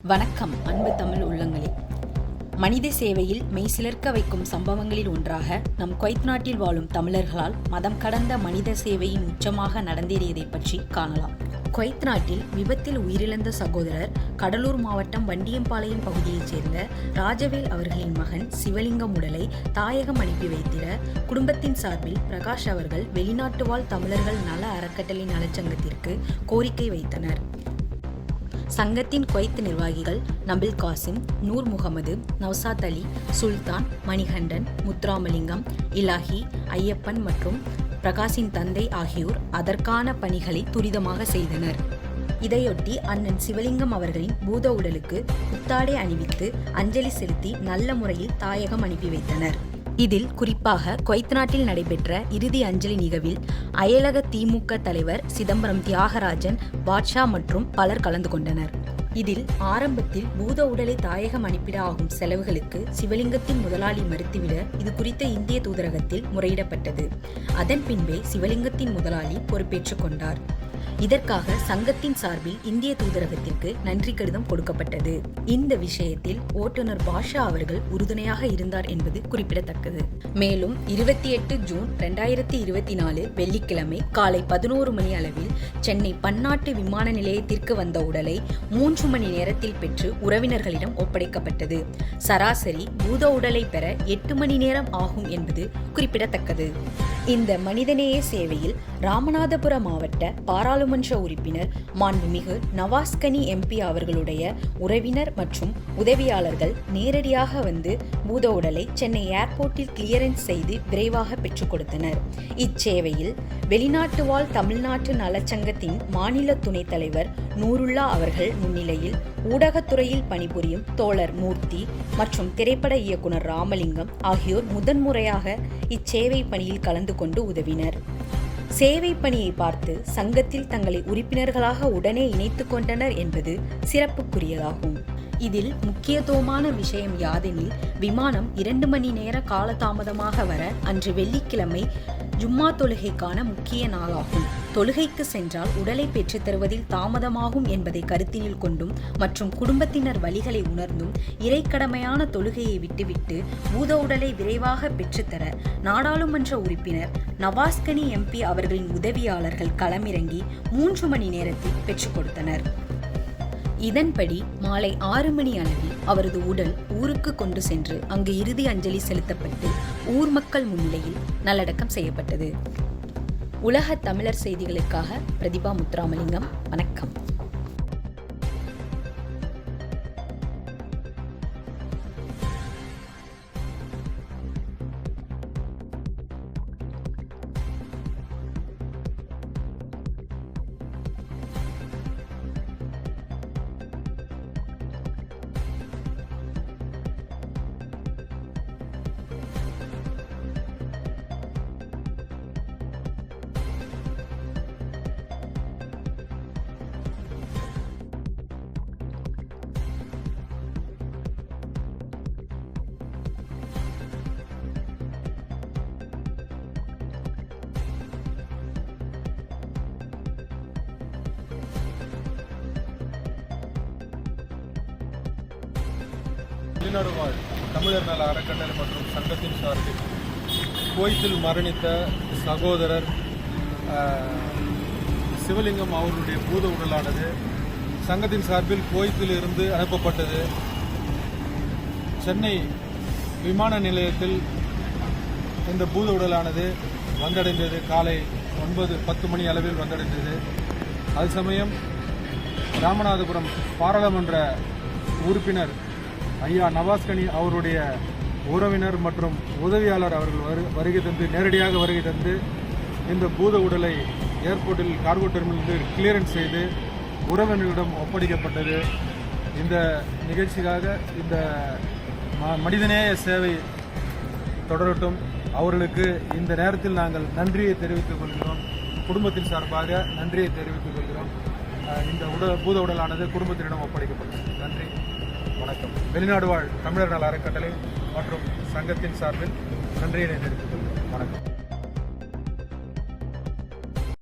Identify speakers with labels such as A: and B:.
A: வணக்கம் அன்பு தமிழ் உள்ளங்களே. மனித சேவையில் மெய்சிலிர்க்க வைக்கும் சம்பவங்களில் ஒன்றாக நம் குவைத் நாட்டில் வாழும் தமிழர்களால் மதம் கடந்த மனித சேவையின் உச்சமாக நடந்தேறியதை பற்றி காணலாம். குவைத் நாட்டில் விபத்தில் உயிரிழந்த சகோதரர் கடலூர் மாவட்டம் வண்டியம்பாளையம் பகுதியைச் சேர்ந்த ராஜவேல் அவர்களின் மகன் சிவலிங்கம் உடலை தாயகம் அனுப்பி வைத்திட குடும்பத்தின் சார்பில் பிரகாஷ் அவர்கள் வெளிநாட்டு வாழ் தமிழர்கள் நல அறக்கட்டளை நலச்சங்கத்திற்கு கோரிக்கை வைத்தனர். சங்கத்தின் குவைத் நிர்வாகிகள் நபில் காசிம், நூர் முகமது, நவ்சாத் அலி, சுல்தான், மணிகண்டன், முத்துராமலிங்கம், இலாஹி, ஐயப்பன் மற்றும் பிரகாஷின் தந்தை ஆகியோர் அதற்கான பணிகளை துரிதமாக செய்தனர். இதையொட்டி அண்ணன் சிவலிங்கம் அவர்களின் பூத உடலுக்கு புத்தாடை அணிவித்து அஞ்சலி செலுத்தி நல்ல முறையில் தாயகம் அனுப்பி வைத்தனர். இதில் குறிப்பாக குவைத் நாட்டில் நடைபெற்ற இறுதி அஞ்சலி நிகழ்வில் அயலக திமுக தலைவர் சிதம்பரம் தியாகராஜன், பாட்ஷா மற்றும் பலர் கலந்து கொண்டனர். இதில் ஆரம்பத்தில் பூத உடலை தாயகம் அனுப்பிட ஆகும் செலவுகளுக்கு சிவலிங்கத்தின் முதலாளி மறுத்துவிட இது குறித்த இந்திய தூதரகத்தில் முறையிடப்பட்டது. அதன் பின்பே சிவலிங்கத்தின் முதலாளி பொறுப்பேற்றுக் கொண்டார். இதற்காக சங்கத்தின் சார்பில் இந்திய தூதரகத்திற்கு நன்றி கடிதம் கொடுக்கப்பட்டது. இந்த விஷயத்தில் ஓட்டுநர் பாஷா அவர்கள் உறுதுணையாக இருந்தார் என்பது குறிப்பிடத்தக்கது. மேலும் 28 ஜூன் 2024 வெள்ளிக்கிழமை காலை 11 மணி அளவில் சென்னை பன்னாட்டு விமான நிலையத்திற்கு வந்த உடலை 3 மணி நேரத்தில் பெற்று உறவினர்களிடம் ஒப்படைக்கப்பட்டது. சராசரி பூத உடலை பெற 8 மணி நேரம் ஆகும் என்பது குறிப்பிடத்தக்கது. இந்த மனிதநேய சேவையில் ராமநாதபுரம் மாவட்ட பாராளுமன்ற உறுப்பினர் மாண்புமிகு நவாஸ்கனி எம்பி அவர்களுடைய உறவினர் மற்றும் உதவியாளர்கள் நேரடியாக வந்து பூத உடலை சென்னை ஏர்போர்ட்டில் கிளியரன்ஸ் செய்து விரைவாக பெற்றுக் கொடுத்தனர். இச்சேவையில் வெளிநாட்டு வாழ் தமிழ்நாட்டு நலச்சங்கத்தின் மாநில துணைத் தலைவர் நூருல்லா அவர்கள் முன்னிலையில் ஊடகத்துறையில் பணிபுரியும் தோழர் மூர்த்தி மற்றும் திரைப்பட இயக்குனர் ராமலிங்கம் ஆகியோர் முதன்முறையாக இச்சேவை பணியில் கலந்து கொண்டு உதவினர். சேவை பணியை பார்த்து சங்கத்தில் தங்களை உறுப்பினர்களாக உடனே இணைத்துக் கொண்டனர் என்பது சிறப்புக்குரியதாகும். இதில் முக்கியத்துவமான விஷயம் யாதெனில், விமானம் 2 மணி நேர காலதாமதமாக வர அன்று வெள்ளிக்கிழமை ஜும்மா தொழுகைக்கான முக்கிய நாளாகும். தொழுகைக்கு சென்றால் உடலை பெற்றுத் தருவதில் தாமதமாகும் என்பதை கருத்தினில் கொண்டும் மற்றும் குடும்பத்தினர் வழிகளை உணர்ந்தும் இறைக்கடமையான தொழுகையை விட்டுவிட்டு பூத உடலை விரைவாக பெற்றுத்தர நாடாளுமன்ற உறுப்பினர் நவாஸ்கனி எம்பி அவர்களின் உதவியாளர்கள் களமிறங்கி 3 மணி நேரத்தில் பெற்றுக் கொடுத்தனர். இதன்படி மாலை 6 மணி அளவில் அவரது உடல் ஊருக்கு கொண்டு சென்று அங்கு இறுதி அஞ்சலி செலுத்தப்பட்டு ஊர் மக்கள் முன்னிலையில் நல்லடக்கம் செய்யப்பட்டது. உலக தமிழர் செய்திகளுக்காக பிரதிபா முத்துராமலிங்கம். வணக்கம்.
B: வெளிநாடு வாழ் தமிழர் நல அறக்கட்டளை மற்றும் சங்கத்தின் சார்பில் குவைத்தில் மரணித்த சகோதரர் சிவலிங்கம் அவர்களுடைய பூத உடலானது சங்கத்தின் சார்பில் குவைத்தில் இருந்து அனுப்பப்பட்டது. சென்னை விமான நிலையத்தில் இந்த பூத உடலானது வந்தடைந்தது. காலை 9-10 மணி அளவில் வந்தடைந்தது. அது சமயம் ராமநாதபுரம் பாராளுமன்ற உறுப்பினர் ஐயா நவாஸ்கனி அவருடைய உறவினர் மற்றும் உதவியாளர் அவர்கள் நேரடியாக வருகை தந்து இந்த பூத உடலை ஏர்போர்ட்டில் கார்கோ டெர்மினலில் கிளியரன்ஸ் செய்து உறவினர்களிடம் ஒப்படைக்கப்பட்டது. இந்த நிகழ்ச்சிக்காக இந்த மனிதநேய சேவை தொடரட்டும். அவர்களுக்கு இந்த நேரத்தில் நாங்கள் நன்றியை தெரிவித்துக் கொள்கிறோம். குடும்பத்தின் சார்பாக நன்றியை தெரிவித்துக் கொள்கிறோம். இந்த பூத உடலானது குடும்பத்தினிடம் ஒப்படைக்கப்பட்டது. நன்றி, வணக்கம். வெளிநாடு வாழ் தமிழர் நல அறக்கட்டளை மற்றும் சங்கத்தின் சார்பில் நன்றியை தெரிவித்துக் கொள்கிறோம். வணக்கம்.